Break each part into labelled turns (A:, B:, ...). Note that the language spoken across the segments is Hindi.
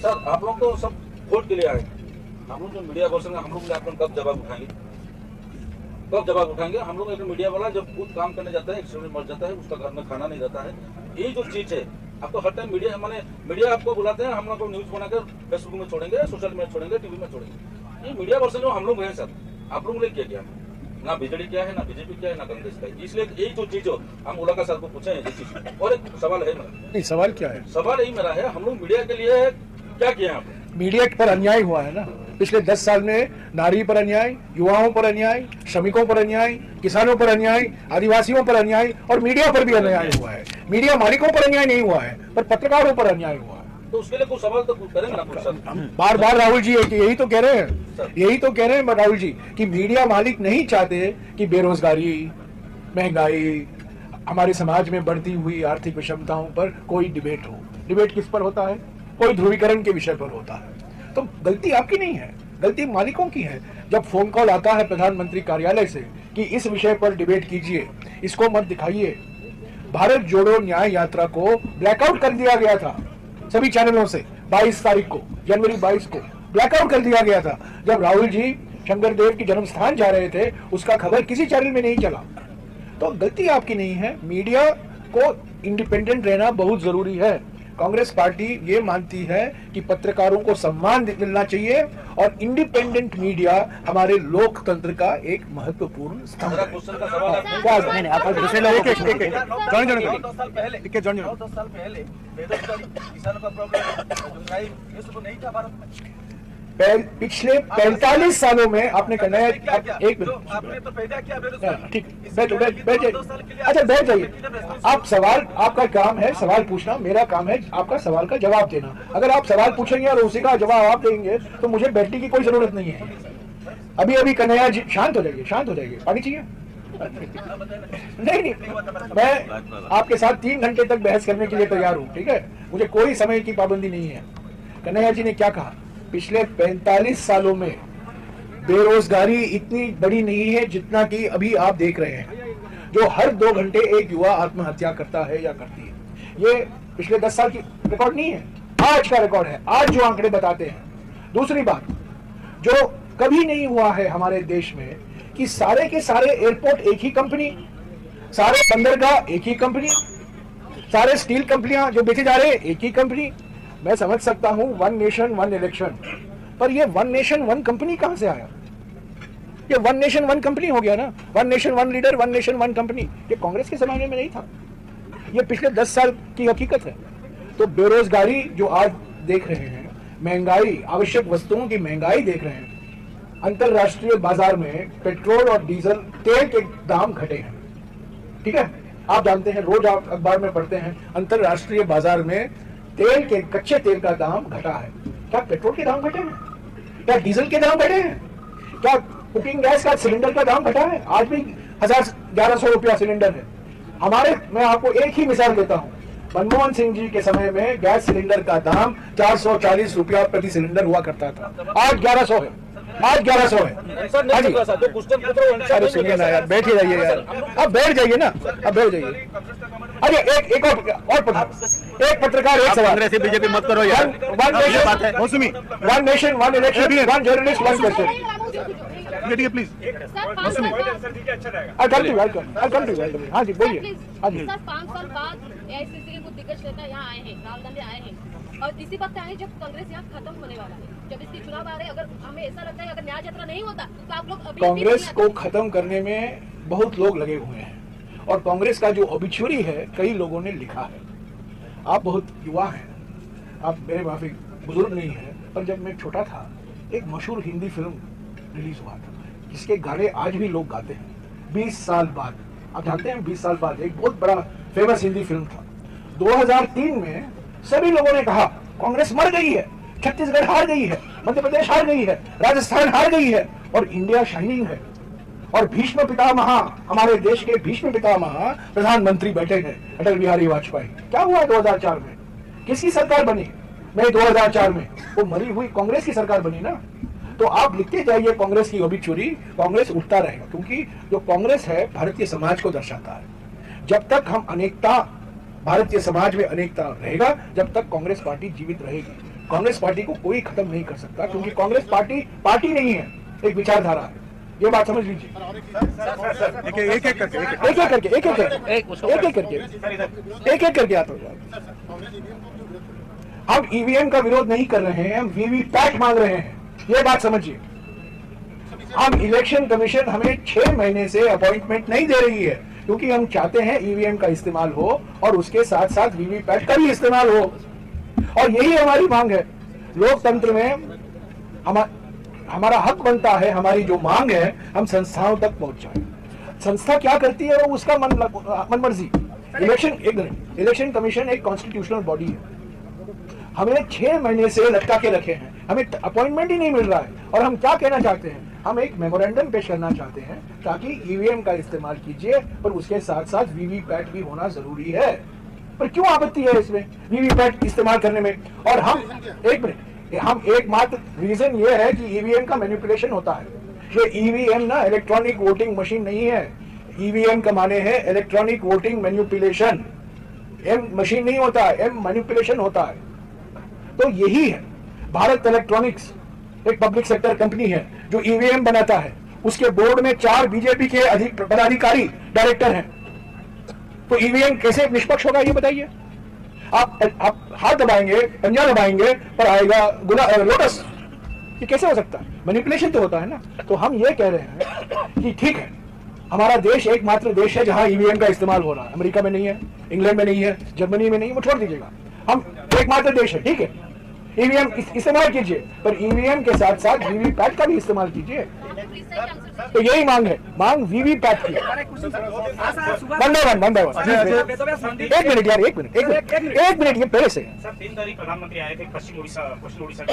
A: सर आप लोग तो सब वोट के लिए आए, हम लोग जो मीडिया पर्सन है हम लोग आप लोग कब जवाब उठाएंगे, कब जवाब उठाएंगे? हम लोग एक मीडिया वाला जब खुद काम करने जाता है, एक्सीडेंट मर जाता है, उसका घर में खाना नहीं रहता है, यही जो चीज है। आप तो हर टाइम मीडिया माने मीडिया आपको बुलाते हैं, हम लोग को न्यूज बनाकर फेसबुक में छोड़ेंगे, सोशल मीडिया छोड़ेंगे, टीवी में छोड़ेंगे। ये मीडिया पर्सन जो हम लोग हैं सर, आप लोगों ने क्या ना बीजेडी क्या है, ना बीजेपी क्या है, ना कांग्रेस का है। इसलिए यही जो चीज हो हम मुलाका सर को पूछे हैं चीज। और एक सवाल है मेरा।
B: नहीं, सवाल क्या है?
A: सवाल यही मेरा है, हम लोग मीडिया के लिए क्या किया है?
B: मीडिया पर अन्याय हुआ है ना पिछले 10 साल में। नारी पर अन्याय, युवाओं पर अन्याय, श्रमिकों पर अन्याय, किसानों पर अन्याय, आदिवासियों पर अन्याय और मीडिया पर भी अन्याय हुआ है। मीडिया मालिकों पर अन्याय नहीं हुआ है, पर पत्रकारों पर अन्याय हुआ है।
A: तो उसके लिए कुछ सवाल तो करेंगे ना सर।
B: बार बार राहुल जी यही तो कह रहे हैं, यही तो कह रहे हैं राहुल जी कि मीडिया मालिक नहीं चाहते कि बेरोजगारी, महंगाई, हमारे समाज में बढ़ती हुई आर्थिक विषमताओं पर कोई डिबेट हो। डिबेट किस पर होता है? कोई ध्रुवीकरण के विषय पर होता है। तो गलती आपकी नहीं है, गलती मालिकों की है। जब फोन कॉल आता है प्रधानमंत्री कार्यालय से कि इस विषय पर डिबेट कीजिए, इसको मत दिखाइए। भारत जोड़ो न्याय यात्रा को ब्लैकआउट कर दिया गया था सभी चैनलों से। 22 तारीख को, जनवरी 22 को ब्लैकआउट कर दिया गया था। जब राहुल जी शंकर देव की जन्म स्थान जा रहे थे, उसका खबर किसी चैनल में नहीं चला। तो गलती आपकी नहीं है। मीडिया को इंडिपेंडेंट रहना बहुत जरूरी है। कांग्रेस पार्टी ये मानती है कि पत्रकारों को सम्मान मिलना चाहिए और इंडिपेंडेंट मीडिया हमारे लोकतंत्र का एक महत्वपूर्ण स्तंभ है।
C: 2 साल पहले बेरोजगारी, किसानों का प्रॉब्लम, ये सब नहीं था भारत में।
B: पिछले 45 सालों में आपने करना है। एक मिनट,
C: आपने तो पैदा किया बेरोजगारी।
B: ठीक, बैठ जाइए। अच्छा बैठ जाइए। आप सवाल, आपका काम है सवाल पूछना, मेरा काम है आपका सवाल का जवाब देना। अगर आप सवाल पूछेंगे और उसी का जवाब आप देंगे तो मुझे बैठने की कोई जरूरत नहीं है। अभी अभी कन्हैया जी शांत हो जाइए, शांत हो जाइए। पानी चाहिए? नहीं, मैं आपके साथ 3 घंटे तक बहस करने के लिए तैयार हूँ। ठीक है, मुझे कोई समय की पाबंदी नहीं है। कन्हैया जी ने क्या कहा? पिछले 45 सालों में बेरोजगारी इतनी बड़ी नहीं है जितना कि अभी आप देख रहे हैं, जो हर 2 घंटे एक युवा आत्महत्या करता है या करती है। ये पिछले 10 साल की रिकॉर्ड नहीं है, आज का रिकॉर्ड है, आज जो आंकड़े बताते हैं। दूसरी बात, जो कभी नहीं हुआ है हमारे देश में कि सारे के सारे एयरपोर्ट एक ही कंपनी, सारे बंदरगाह एक ही कंपनी, सारे स्टील कंपनियां जो बेचे जा रहे हैं एक ही कंपनी। मैं समझ सकता हूं 1 नेशन 1 इलेक्शन, पर ये 1 नेशन 1 कंपनी कहां से आया? ये 1 नेशन 1 कंपनी हो गया ना। 1 नेशन 1 लीडर, 1 नेशन 1 कंपनी, ये कांग्रेस के जमाने में नहीं था। ये पिछले 10 साल की हकीकत है। तो बेरोजगारी जो आज देख रहे हैं, महंगाई, आवश्यक वस्तुओं की महंगाई देख रहे हैं, अंतरराष्ट्रीय बाजार में पेट्रोल और डीजल तेल के दाम घटे हैं। ठीक है, आप जानते हैं, रोज आप अखबार में पढ़ते हैं अंतरराष्ट्रीय बाजार में तेल के, कच्चे तेल का दाम घटा है। क्या पेट्रोल के दाम घटे हैं? क्या डीजल के दाम घटे हैं? क्या कुकिंग गैस का सिलेंडर का दाम घटा है? आज भी 1100 रुपया सिलेंडर है हमारे। मैं आपको एक ही मिसाल देता हूं, मनमोहन सिंह जी के समय में गैस सिलेंडर का दाम 440 रुपया प्रति सिलेंडर हुआ करता था, आज 1100 है। आज 1100 है। अरे सुनिए ना यार, बैठ ही जाइए यार, अब बैठ जाइए ना, अब बैठ जाइए। अरे एक और पत्रकार, एक सवाल से बीजेपी मत करो यार। 1 nation 1 election, 1 journalist 1 question. Please हाँ जी बोलिए। हाँ जी,
D: 5 साल बाद एआईसीसी के कुछ दिग्गज नेता यहाँ आए हैं, राहुल गांधी आए हैं, और इसी वक्त आए जब कांग्रेस यहाँ खत्म होने वाला है, जब इसके चुनाव आ रहे हैं। अगर हमें ऐसा लगता है अगर न्याय यात्रा नहीं होता तो आप लोग अभी
B: कांग्रेस को खत्म करने में बहुत लोग लगे हुए हैं और कांग्रेस का जो ऑबिचुअरी है कई लोगों ने लिखा है। आप बहुत युवा हैं, आप मेरे माफी बुजुर्ग नहीं है, पर जब मैं छोटा था एक मशहूर हिंदी फिल्म रिलीज हुआ था जिसके गाने आज भी लोग गाते हैं। 20 साल बाद, आप जानते हैं 20 साल बाद एक बहुत बड़ा फेमस हिंदी फिल्म था। 2003 में सभी लोगों ने कहा कांग्रेस मर गई है, छत्तीसगढ़ हार गई है, मध्य प्रदेश हार गई है, राजस्थान हार गई है और इंडिया शाइनिंग है। और भीष्म पितामह, हमारे देश के भीष्म पितामह प्रधानमंत्री बैठे हैं, अटल बिहारी वाजपेयी। क्या हुआ 2004 में? किसकी सरकार बनी? मई 2004 में वो मरी हुई कांग्रेस की सरकार बनी ना। तो आप लिखते जाइए कांग्रेस की ऑबिचुअरी, कांग्रेस उठता रहेगा, क्योंकि जो कांग्रेस है भारतीय समाज को दर्शाता है। जब तक हम अनेकता, भारतीय समाज में अनेकता रहेगा, जब तक कांग्रेस पार्टी जीवित रहेगी। कांग्रेस पार्टी को कोई खत्म नहीं कर सकता, क्योंकि कांग्रेस पार्टी नहीं है, एक विचारधारा है। ये बात समझ लीजिए। एक एक करके आता हूँ। हम ईवीएम का विरोध नहीं कर रहे हैं, हम वीवीपैट मांग रहे हैं, ये बात समझिए। हम इलेक्शन कमीशन हमें 6 महीने से अपॉइंटमेंट नहीं दे रही है, क्योंकि हम चाहते हैं ईवीएम का इस्तेमाल हो और उसके साथ साथ वीवीपैट का भी इस्तेमाल हो, और यही हमारी मांग है। लोकतंत्र में हमारा हक बनता है, हमारी जो मांग है हम संस्थाओं तक पहुंचाएं। संस्था क्या करती है वो उसका मन मर्जी। इलेक्शन कमीशन एक कॉन्स्टिट्यूशनल बॉडी है, हमें 6 महीने से लटका के रखे हैं, हमें अपॉइंटमेंट ही नहीं मिल रहा है। और हम क्या कहना चाहते हैं, हम एक मेमोरेंडम पेश करना चाहते हैं ताकि ईवीएम का इस्तेमाल कीजिए, पर उसके साथ साथ वीवीपैट भी होना जरूरी है। पर क्यों आपत्ति है इसमें वीवीपैट इस्तेमाल करने में? और हम एकमात्र रीजन ये है कि ईवीएम का मैनिपुलेशन होता है। ये ईवीएम ना इलेक्ट्रॉनिक वोटिंग मशीन नहीं है। ईवीएम का माने है electronic voting manipulation. M machine नहीं होता है, एम मैनिपुलेशन होता है। तो यही है, भारत इलेक्ट्रॉनिक्स एक पब्लिक सेक्टर कंपनी है जो ईवीएम बनाता है, उसके बोर्ड में 4 बीजेपी के पदाधिकारी डायरेक्टर हैं। तो ईवीएम कैसे निष्पक्ष होगा ये बताइए? आप हाथ दबाएंगे, पंजा दबाएंगे, पर आएगा लोटस, ये कैसे हो सकता है? मैनिपुलेशन तो होता है ना। तो हम ये कह रहे हैं कि ठीक है, हमारा देश एकमात्र देश है जहां ईवीएम का इस्तेमाल हो रहा है। अमेरिका में नहीं है, इंग्लैंड में नहीं है, जर्मनी में नहीं है, वो छोड़ दीजिएगा, हम एकमात्र देश है, ठीक है। ईवीएम इस्तेमाल कीजिए, पर ईवीएम के साथ साथ वीवीपैट का भी इस्तेमाल कीजिए। तो यही मांग है, मांग वीवीपैट की। One by one. एक मिनट यार, एक मिनट, ये पहले से।
E: सर 3 तारीख प्रधानमंत्री आए थे पश्चिम उड़ीसा के,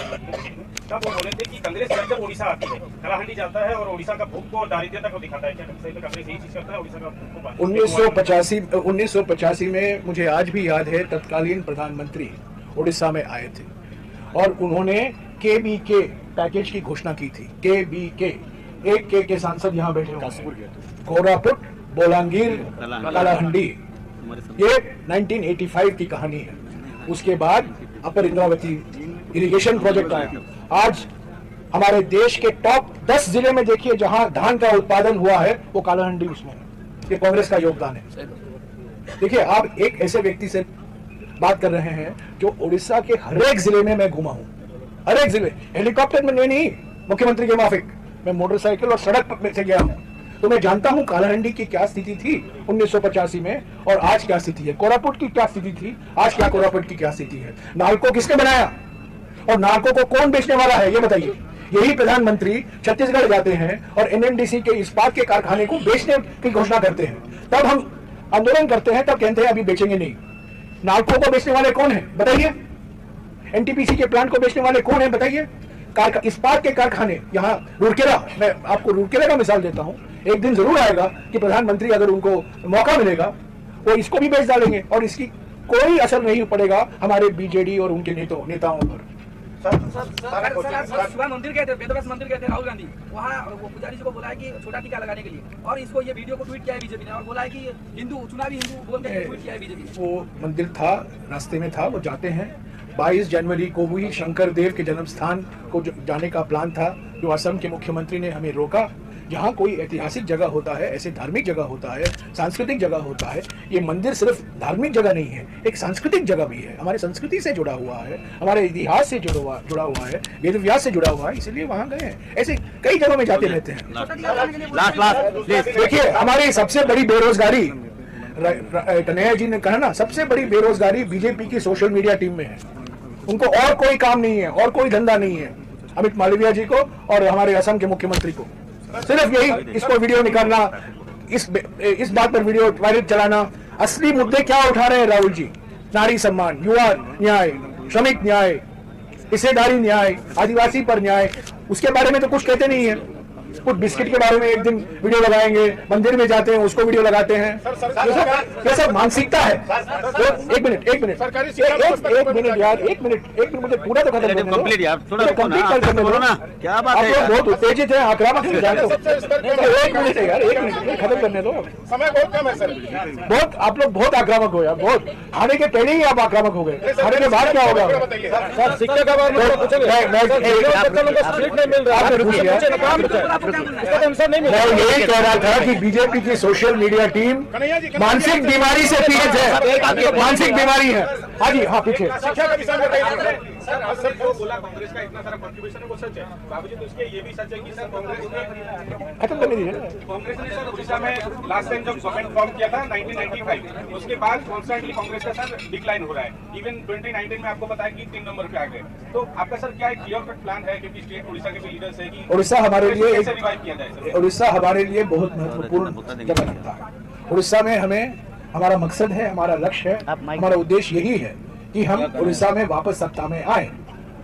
E: तब वो बोले थे कि कांग्रेस जब उड़ीसा आती है कलाहांडी जाता है और उड़ीसा का भूख को दारिद्र्यता को दिखाता है। क्या कांग्रेस यही चीज करता है? उड़ीसा का भूख को
B: 1985 में मुझे आज भी याद है, तत्कालीन प्रधानमंत्री उड़ीसा में आए थे और उन्होंने KBK पैकेज की घोषणा की थी। KBK, एक के सांसद यहाँ बैठे हुए, कोरापुट, बोलांगीर, कालाहांडी। ये 1985 की कहानी है। उसके बाद अपर इंद्रावती इरिगेशन प्रोजेक्ट आया। आज हमारे देश के टॉप 10 जिले में देखिए जहां धान का उत्पादन हुआ है, वो कालाहांडी उसमें है। ये कांग्रेस का योगदान है। देखिए, आप एक ऐसे व्यक्ति से बात कर रहे हैं जो उड़ीसा के हर एक जिले में मैं घुमा हूं, हर एक जिले। हेलीकॉप्टर में नहीं, मुख्यमंत्री के माफिक, मैं मोटरसाइकिल और सड़क में से गया हूं। तो मैं जानता हूं कालाहांडी की क्या स्थिति थी 1985 में और आज क्या स्थिति है। कोरापुट की क्या स्थिति थी, आज क्या कोरापुट की क्या स्थिति है। नालको किसने बनाया और नालको को कौन बेचने वाला है, ये बताइए। यही प्रधानमंत्री छत्तीसगढ़ जाते हैं और NMDC के इस्पात के कारखाने को बेचने की घोषणा करते हैं, तब हम आंदोलन करते हैं, तब कहते हैं अभी बेचेंगे नहीं। नालको को बेचने वाले कौन है बताइए? NTPC के प्लांट को बेचने वाले कौन है बताइए? इस्पात के कारखाने यहाँ रूरकेला, मैं आपको रूरकेला का मिसाल देता हूँ। एक दिन जरूर आएगा कि प्रधानमंत्री अगर उनको मौका मिलेगा वो इसको भी बेच डालेंगे और इसकी कोई असर नहीं पड़ेगा हमारे BJD और उनके नेताओं पर।
C: सुबह मंदिर गए थे, वेदव्यास मंदिर गए थे राहुल गांधी, वहाँ वो पुजारी जी को बोला है कि छोटा टीका लगाने के लिए, और इसको ये वीडियो को ट्वीट किया है बीजेपी ने और बोला है कि चुनावी हिंदू बोल के ट्वीट किया है बीजेपी ने।
B: वो मंदिर था, रास्ते में था, वो जाते हैं। 22 जनवरी को भी शंकर देव के जन्म स्थान को जाने का प्लान था, जो असम के मुख्यमंत्री ने हमें रोका। जहाँ कोई ऐतिहासिक जगह होता है, ऐसे धार्मिक जगह होता है, सांस्कृतिक जगह होता है। ये मंदिर सिर्फ धार्मिक जगह नहीं है, एक सांस्कृतिक जगह भी है, हमारे संस्कृति से जुड़ा हुआ है, हमारे इतिहास से जुड़ा हुआ है, वेदव्यास से जुड़ा हुआ है, इसलिए वहाँ गए हैं। ऐसे कई जगहों में जाते रहते हैं। देखिए, हमारी सबसे बड़ी बेरोजगारी, कन्हैया जी ने कहा ना, सबसे बड़ी बेरोजगारी बीजेपी की सोशल मीडिया टीम में है। उनको और कोई काम नहीं है, और कोई धंधा नहीं है। अमित मालवीय जी को और हमारे असम के मुख्यमंत्री को सिर्फ यही, इसको वीडियो निकालना, इस बात पर वीडियो वायरल चलाना। असली मुद्दे क्या उठा रहे हैं राहुल जी? नारी सम्मान, युवा न्याय, श्रमिक न्याय, हिस्सेदारी न्याय, आदिवासी पर न्याय, उसके बारे में तो कुछ कहते नहीं है। कुछ बिस्किट के बारे में एक दिन वीडियो लगाएंगे, मंदिर में जाते हैं उसको वीडियो लगाते हैं। ये सब मानसिकता है। एक मिनट एक मिनट यार, एक मिनट मुझे पूरा तो खत्म करने दो ना। क्या बात है, आप लोग बहुत उत्तेजित है, आक्रामक है, जानते हो। एक मिनट है यार, एक मिनट खत्म करने दो,
F: समय बहुत कम है सर।
B: बहुत आप लोग बहुत आक्रामक हो यार, बहुत खाने के पहले ही आप आक्रामक हो गए, खाने के बाद क्या होगा?
F: सर शिक्षा का बारे में पूछेंगे,
B: मैं यही कह रहा था कि बीजेपी की सोशल मीडिया टीम मानसिक बीमारी से पीड़ित है, मानसिक बीमारी है। हाँ जी, हाँ पीछे।
F: शिक्षा का विषय में बताइए सर। सर जो बोला कांग्रेस का इतना सारा कंट्रीब्यूशन है वो सच है बाबूजी, तो इसके ये भी सच है कि सर कांग्रेस ने
B: खत्म करने दीजिए।
F: कांग्रेस ने सर उड़ीसा में लास्ट टाइम जब गवर्नमेंट फॉर्म किया था 1995, उसके बाद कॉन्स्टेंटली कांग्रेस का सर डिक्लाइन हो रहा है। इवन 2019 में आपको बताया कि 3 नंबर पे आ गए। तो आपका सर क्या एक क्लियर कट प्लान है, क्योंकि स्टेट उड़ीसा के भी लीडर्स है कि
B: उड़ीसा हमारे लिए
F: कैसे रिवाइव किया जाए?
B: उड़ीसा हमारे लिए बहुत महत्वपूर्ण जगह लगता है। उड़ीसा में हमें हमारा मकसद है, हमारा लक्ष्य है, हमारा उद्देश्य यही है कि हम उड़ीसा में वापस सत्ता में आए।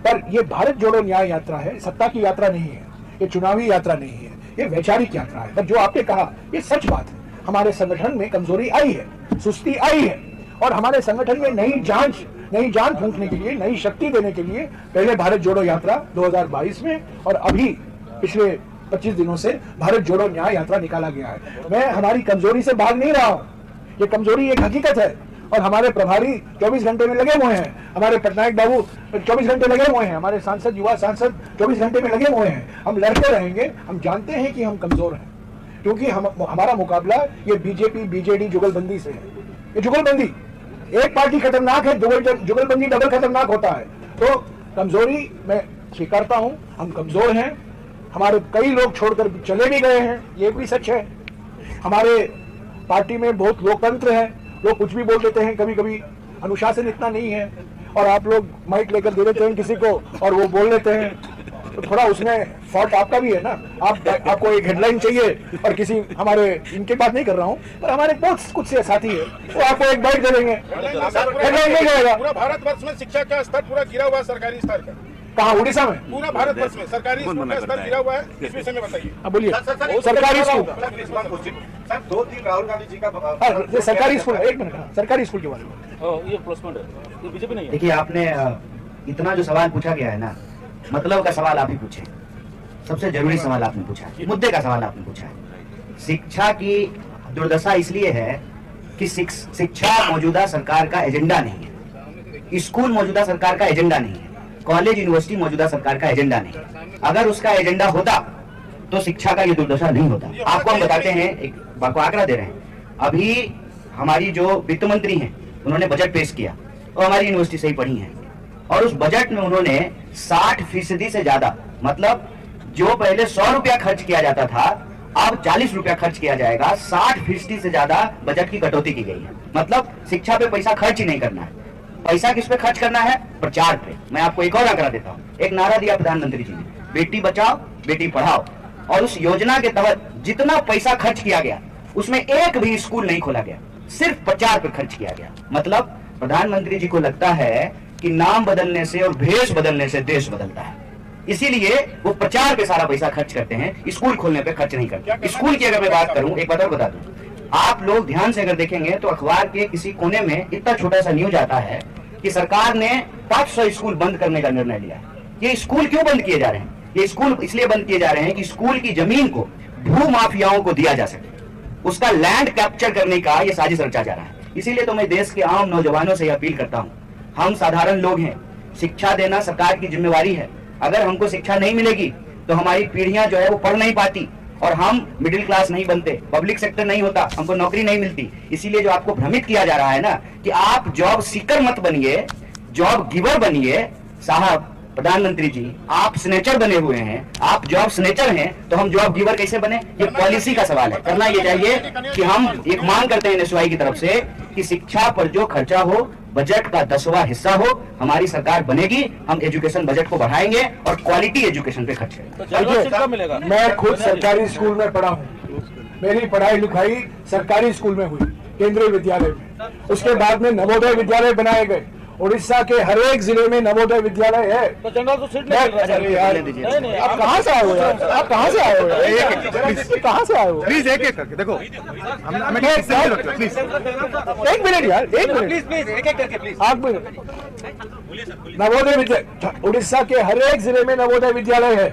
B: पर ये भारत जोड़ो न्याय यात्रा है, सत्ता की यात्रा नहीं है, ये चुनावी यात्रा नहीं है, ये वैचारिक यात्रा है। पर जो आपने कहा ये सच बात है, हमारे संगठन में कमजोरी आई है, सुस्ती आई है, और हमारे संगठन में नई जान फूंकने के लिए, नई शक्ति देने के लिए पहले भारत जोड़ो यात्रा 2022 में और अभी पिछले 25 दिनों से भारत जोड़ो न्याय यात्रा निकाला गया है। मैं हमारी कमजोरी से भाग नहीं रहा हूं, ये कमजोरी एक हकीकत है, और हमारे प्रभारी 24 घंटे में लगे हुए हैं, हमारे पटनायक बाबू 24 घंटे लगे हुए हैं, हमारे सांसद, युवा सांसद 24 घंटे में लगे हुए हैं। हम लड़ते रहेंगे। हम जानते हैं कि हम कमजोर हैं, क्योंकि हमारा मुकाबला ये बीजेपी बीजेडी जुगलबंदी से है। ये जुगलबंदी, एक पार्टी खतरनाक है, जुगलबंदी डबल खतरनाक होता है। तो कमजोरी मैं स्वीकारता हूं, हम कमजोर हैं, हमारे कई लोग छोड़कर चले भी गए हैं, ये भी सच है। हमारे पार्टी में बहुत लोकतंत्र है, लोग कुछ भी बोल देते हैं, कभी कभी अनुशासन इतना नहीं है, और आप लोग माइक लेकर दे देते हैं किसी को और वो बोल लेते हैं, तो थोड़ा उसमें फॉल्ट आपका भी है ना। आपको एक हेडलाइन चाहिए और किसी हमारे, इनके बात नहीं कर रहा हूँ, पर हमारे बहुत कुछ से साथी है, वो आपको एक बाइट दे देंगे, हेडलाइन नहीं जाएगा।
F: पूरा भारतवर्ष में शिक्षा का स्तर पूरा गिरा हुआ है, सरकारी स्तर का।
B: कहाँ? उड़ीसा में?
F: पूरा भारतवर्ष में सरकारी स्कूल का स्तर गिरा हुआ है, इस विषय में बताइए।
B: अब बोलिए। सरकारी स्कूल,
F: सर 2-3 राहुल गांधी जी का
B: सरकारी स्कूल, एक मिनट, सरकारी स्कूल के बारे में
A: ये प्लेसमेंट है, ये बीजेपी नहीं है।
G: देखिए, आपने इतना जो सवाल पूछा गया है ना, मतलब का सवाल आप ही पूछे, सबसे जरूरी सवाल आपने पूछा है, मुद्दे का सवाल आपने पूछा है। शिक्षा की दुर्दशा इसलिए है कि शिक्षा मौजूदा सरकार का एजेंडा नहीं है, स्कूल मौजूदा सरकार का एजेंडा नहीं है, कॉलेज यूनिवर्सिटी मौजूदा सरकार का एजेंडा नहीं है। अगर उसका एजेंडा होता तो शिक्षा का ये दुर्दशा नहीं होता। आपको हम बताते हैं, एक बात को आंकड़ा दे रहे हैं। अभी हमारी जो वित्त मंत्री हैं, उन्होंने बजट पेश किया और हमारी यूनिवर्सिटी से ही पढ़ी है, और उस बजट में उन्होंने 60% से ज्यादा, मतलब जो पहले 100 रुपया खर्च किया जाता था अब 40 रुपया खर्च किया जाएगा, 60% से ज्यादा बजट की कटौती की गई है। मतलब शिक्षा पे पैसा खर्च ही नहीं करना है। पैसा किस पे खर्च करना है? प्रचार पे। मैं आपको एक और आंकड़ा देता हूँ। एक नारा दिया प्रधानमंत्री जी ने, बेटी बचाओ बेटी पढ़ाओ, और उस योजना के तहत जितना पैसा खर्च किया गया उसमें एक भी स्कूल नहीं खोला गया, सिर्फ प्रचार पे खर्च किया गया। मतलब प्रधानमंत्री जी को लगता है कि नाम बदलने से और भेष बदलने से देश बदलता है, इसीलिए वो प्रचार पे सारा पैसा खर्च करते हैं, स्कूल खोलने पे खर्च नहीं करते। स्कूल की अगर मैं बात करूं, एक बात और बता दूं, आप लोग ध्यान से अगर देखेंगे तो अखबार के किसी कोने में इतना छोटा सा न्यूज आता है कि सरकार ने 500 स्कूल बंद करने का निर्णय लिया है। ये स्कूल क्यों बंद किए जा रहे हैं? ये स्कूल इसलिए बंद किए जा रहे हैं कि स्कूल की जमीन को भू माफियाओं को दिया जा सके, उसका लैंड कैप्चर करने का ये साजिश रचा जा रहा है। इसीलिए तो मैं देश के आम नौजवानों से अपील करता हूँ, हम साधारण लोग हैं, शिक्षा देना सरकार की जिम्मेवारी है। अगर हमको शिक्षा नहीं मिलेगी तो हमारी पीढ़ियां जो है वो पढ़ नहीं पाती, और हम मिडिल क्लास नहीं बनते, पब्लिक सेक्टर नहीं होता, हमको नौकरी नहीं मिलती। इसीलिए जो आपको भ्रमित किया जा रहा है ना कि आप जॉब सीकर मत बनिए, जॉब गिवर बनिए। साहब प्रधानमंत्री जी, आप स्नेचर बने हुए हैं, आप जॉब स्नेचर हैं, तो हम जॉब गिवर कैसे बने? ये पॉलिसी का सवाल है। करना ये चाहिए कि हम एक मांग करते हैं एनएसयूआई की तरफ से कि शिक्षा पर जो खर्चा हो बजट का 10वां हिस्सा हो, हमारी सरकार बनेगी, हम एजुकेशन बजट को बढ़ाएंगे और क्वालिटी एजुकेशन पे खर्च करेंगे।
B: मैं खुद सरकारी स्कूल में पढ़ा हूँ, मेरी पढ़ाई लिखाई सरकारी स्कूल में हुई, केंद्रीय विद्यालय में। उसके बाद में नवोदय विद्यालय बनाए गए, उड़ीसा के हर एक जिले में नवोदय विद्यालय है।
A: तो जनरल तो सीट नहीं मिल रहा है।
B: अरे यार,
A: नहीं,
B: आप कहाँ से आए हो यार? आप कहाँ से आए हो यार? कहाँ से आए हो?
H: प्लीज एक एक करके देखो, हमें प्लीज
B: एक मिनट यार, एक मिनट,
C: प्लीज एक एक करके प्लीज।
B: आप मिनट। नवोदय विद्यालय, उड़ीसा के हर एक जिले में नवोदय विद्यालय है।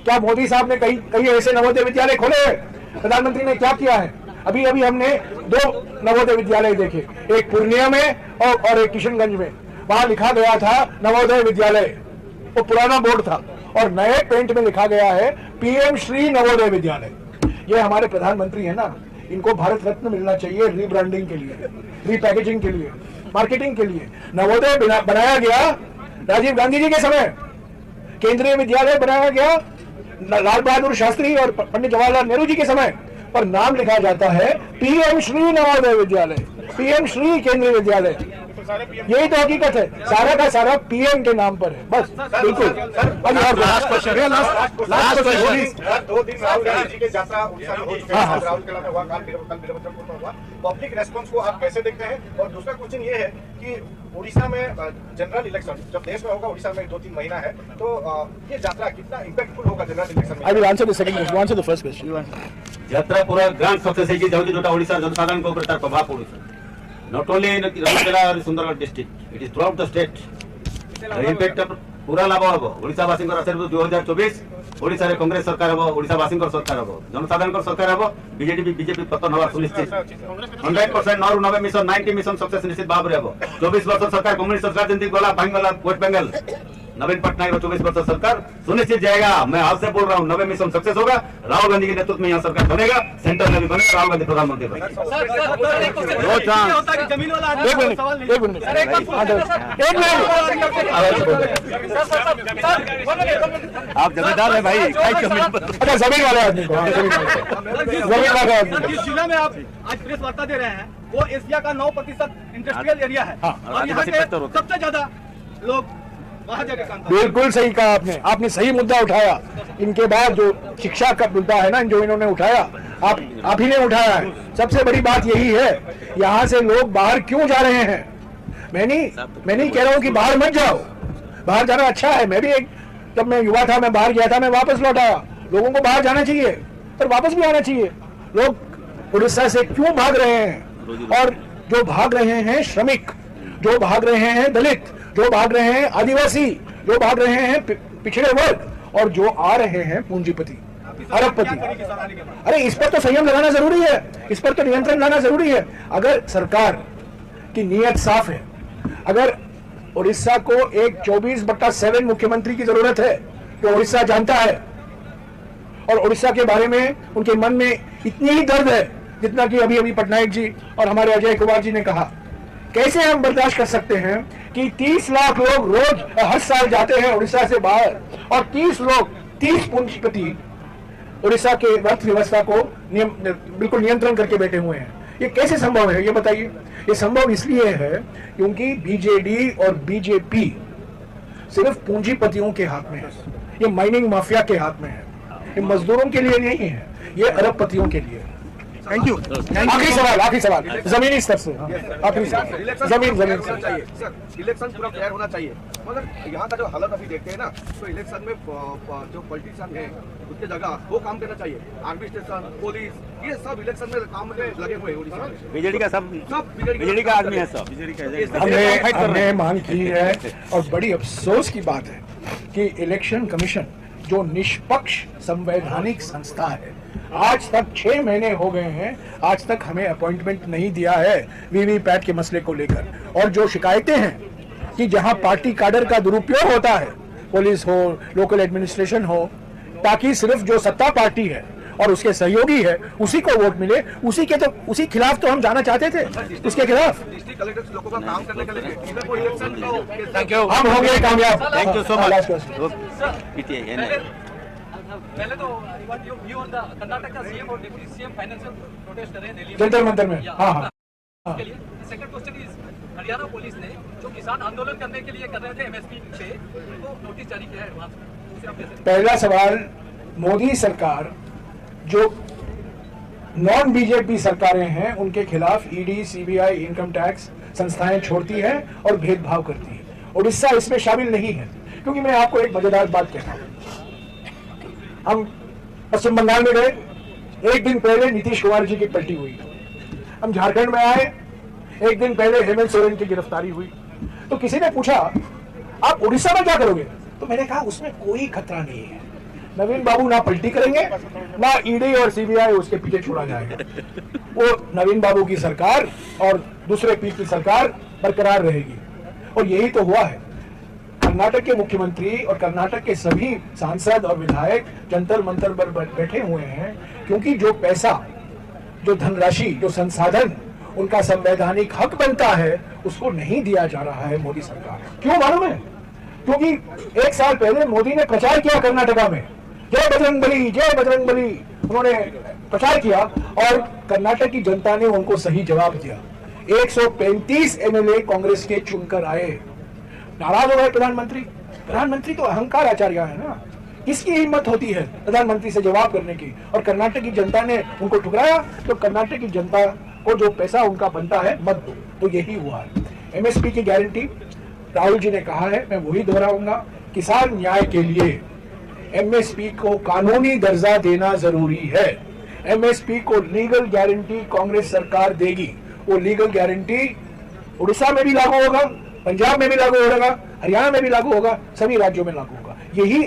B: क्या मोदी साहब ने कहीं ऐसे नवोदय विद्यालय खोले हैं? प्रधानमंत्री ने क्या किया है? अभी अभी हमने 2 नवोदय विद्यालय देखे, एक पूर्णिया में और एक किशनगंज में। वहां लिखा गया था नवोदय विद्यालय, वो पुराना बोर्ड था, और नए पेंट में लिखा गया है पीएम श्री नवोदय विद्यालय। ये हमारे प्रधानमंत्री है ना, इनको भारत रत्न मिलना चाहिए रीब्रांडिंग के लिए, रीपैकेजिंग के लिए, मार्केटिंग के लिए। नवोदय बनाया गया राजीव गांधी जी के समय, केंद्रीय विद्यालय बनाया गया लाल बहादुर शास्त्री और पंडित जवाहरलाल नेहरू जी के समय, पर नाम लिखा जाता है पीएम श्री नवोदय विद्यालय, पीएम श्री केंद्रीय विद्यालय। यही तो हकीकत है, सारा का सारा पीएम के नाम पर है, बस। बिल्कुल।
H: Last question, last question.
F: 2 दिन राहुल गांधी जी के यात्रा उड़ीसा में हो चुके हैं, राहुल के हुआ, कल हुआ। पब्लिक रेस्पॉन्स को आप कैसे देखते हैं? और दूसरा क्वेश्चन ये है कि उड़ीसा में जनरल इलेक्शन जब देश में होगा, उड़ीसा में 2-3 महीना है, तो ये यात्रा कितना इम्पैक्टफुल होगा जनरल इलेक्शन में?
B: I will answer the second question. You answer the first question.
I: यात्रा पूरा ग्रांड सक्सेस है कि जोटा ओडिशा जनसाधारण को तार प्रभाव पड़ू नॉट ओनली इन राउरकेला और Sundargarh district, it is through out the state impact पूरा लाभ हम ओडिशावासी आशीर्वाद 2024 ओडिशा रे कांग्रेस सरकार हम, ओडिशावासी सरकार हम, जनसाधारण सरकार हम, बीजेपी पतन हवा सुनिश्चित 100% 90 मिशन 90 मिशन सक्सेस निश्चित भाव रे हम। 24 वर्ष सरकार कम्युनिस्ट सरकार जंती गला भांग गला वेस्ट बंगाल, नवीन पटनायक और 24 वर्ष सरकार सुनिश्चित जाएगा। मैं आपसे बोल रहा हूँ 90 मिशन सक्सेस होगा, राहुल गांधी के नेतृत्व में यहाँ सरकार बनेगा, सेंटर में भी बनेगा, राहुल गांधी प्रधानमंत्री बनेगा।
H: आप जमींदार है भाई,
B: अच्छा जमीन वाले आदमी को, जमीन वाले आदमी।
C: जिस जिला में आप आज प्रेस वार्ता दे रहे हैं वो एशिया का 9% इंडस्ट्रियल एरिया है, और यहाँ के सबसे ज्यादा लोग वहाँ जाके काम करते हैं।
B: बिल्कुल सही कहा आपने सही मुद्दा उठाया। इनके बाद जो शिक्षा का मुद्दा है ना, जो इन्होंने उठाया, आप ही ने उठाया है। सबसे बड़ी बात यही है, यहाँ से लोग बाहर क्यों जा रहे हैं? मैं नहीं कह रहा हूँ कि बाहर मत जाओ, बाहर जाना अच्छा है। मैं भी जब मैं युवा था, मैं बाहर गया था, मैं वापस लौट आया। लोगों को बाहर जाना चाहिए, पर वापस भी आना चाहिए। लोग उड़ीसा से क्यों भाग रहे हैं? और जो भाग रहे हैं श्रमिक, जो भाग रहे हैं दलित, जो भाग रहे हैं आदिवासी, जो भाग रहे हैं पिछड़े वर्ग, और जो आ रहे हैं पूंजीपति, अरबपति। अरे इस पर तो संयम लगाना जरूरी है, इस पर तो नियंत्रण लाना जरूरी है। अगर सरकार की नीयत साफ है, अगर उड़ीसा को एक 24/7 मुख्यमंत्री की जरूरत है, जो उड़ीसा जानता है, और उड़ीसा के बारे में उनके मन में इतनी ही दर्द है जितना कि अभी पटनायक जी और हमारे अजय कुमार जी ने कहा। कैसे हम बर्दाश्त कर सकते हैं कि 30 लाख लोग रोज हर साल जाते हैं उड़ीसा से बाहर, और 30 पूंजीपति उड़ीसा के अर्थव्यवस्था को बिल्कुल नियंत्रण करके बैठे हुए हैं? ये कैसे संभव है, ये बताइए। ये संभव इसलिए है क्योंकि बीजेडी और बीजेपी सिर्फ पूंजीपतियों के हाथ में है, ये माइनिंग माफिया के हाथ में है, ये मजदूरों के लिए नहीं है, ये अरबपतियों के लिए है।
H: Thank you.
B: आखिरी सवाल जमीनी स्तर से, आखिरी सवाल जमीन
F: चाहिए सर, इलेक्शन पूरा फेयर होना चाहिए, मगर यहाँ का जो हालत अभी देखते हैं ना, तो इलेक्शन में जो पॉलिटिशियन है उसके जगह वो काम करना चाहिए। आर्मी स्टेशन, पुलिस, ये सब इलेक्शन में काम में लगे हुए हैं उड़ीसा में।
H: बीजेडी का सब बीजेडी का आदमी है, सब
B: हमने मांग की है, और बड़ी अफसोस की बात है कि इलेक्शन कमीशन जो निष्पक्ष संवैधानिक संस्था है, आज तक 6 महीने हो गए हैं, आज तक हमें अपॉइंटमेंट नहीं दिया है वीवीपैट के मसले को लेकर। और जो शिकायतें हैं कि जहां पार्टी काडर का दुरुपयोग होता है, पुलिस हो, लोकल एडमिनिस्ट्रेशन हो, ताकि सिर्फ जो सत्ता पार्टी है और उसके सहयोगी है उसी को वोट मिले, उसी खिलाफ तो हम जाना चाहते थे, उसके खिलाफ।
F: डिस्ट्रिक्ट कलेक्टर लोगों का काम करने के लिए इधर कोई इलेक्शन तो
H: थैंक यू,
B: हम हो गए कामयाब।
H: Thank you so much.
C: पहले तो कर्नाटक सीएम और डिप्टी सीएम फाइनेंशियल प्रोटेस्ट कर रहे हैं दिल्ली
B: जंतर मंतर में। हाँ।
C: के लिए second question is, Haryana police ने जो किसान आंदोलन करने के लिए कर रहे थे एमएसपी पे, उनको नोटिस जारी किया है एडवांस में।
B: पहला सवाल, मोदी सरकार जो नॉन बीजेपी सरकारें हैं उनके खिलाफ ईडी, सीबीआई, इनकम टैक्स संस्थाएं छोड़ती है और भेदभाव करती है। उड़ीसा इसमें शामिल नहीं है, क्योंकि मैं आपको एक मजेदार बात कहता हूं। हम पश्चिम बंगाल में गए, एक दिन पहले नीतीश कुमार जी की पलटी हुई। हम झारखंड में आए, एक दिन पहले हेमंत सोरेन की गिरफ्तारी हुई। तो किसी ने पूछा आप उड़ीसा में क्या करोगे, तो मैंने कहा उसमें कोई खतरा नहीं है। नवीन बाबू ना पलटी करेंगे, ना ईडी और सीबीआई उसके पीछे छोड़ा जाएगा। वो नवीन बाबू की सरकार और दूसरे पीठ की सरकार बरकरार रहेगी। और यही तो हुआ है। कर्नाटक के मुख्यमंत्री और कर्नाटक के सभी सांसद और विधायक जंतर मंतर पर बैठे हुए हैं, क्योंकि जो पैसा, जो धनराशि, जो संसाधन उनका संवैधानिक हक बनता है, उसको नहीं दिया जा रहा है मोदी सरकार। क्यों मालूम है? क्योंकि एक साल पहले मोदी ने प्रचार किया कर्नाटका में, जय बजरंग बली, जय बजरंग बली, उन्होंने प्रचार किया और कर्नाटक की जनता ने उनको सही जवाब दिया। 135 एमएलए कांग्रेस के चुनकर आए। नाराज हो गए प्रधानमंत्री। प्रधानमंत्री तो अहंकार आचार्य है ना, किसकी हिम्मत होती है प्रधानमंत्री से जवाब करने की? और कर्नाटक की जनता ने उनको ठुकराया। तो कर्नाटक की जनता को जो पैसा उनका बनता है मत दो। तो यही हुआ है। एमएसपी की गारंटी राहुल जी ने कहा है, मैं वही दोहराऊंगा, किसान न्याय के लिए एमएसपी को कानूनी दर्जा देना जरूरी है। एमएसपी को लीगल गारंटी कांग्रेस सरकार देगी। वो लीगल गारंटी उड़ीसा में भी लागू होगा, पंजाब में भी लागू होगा, हरियाणा में भी लागू होगा, सभी राज्यों में लागू होगा। यही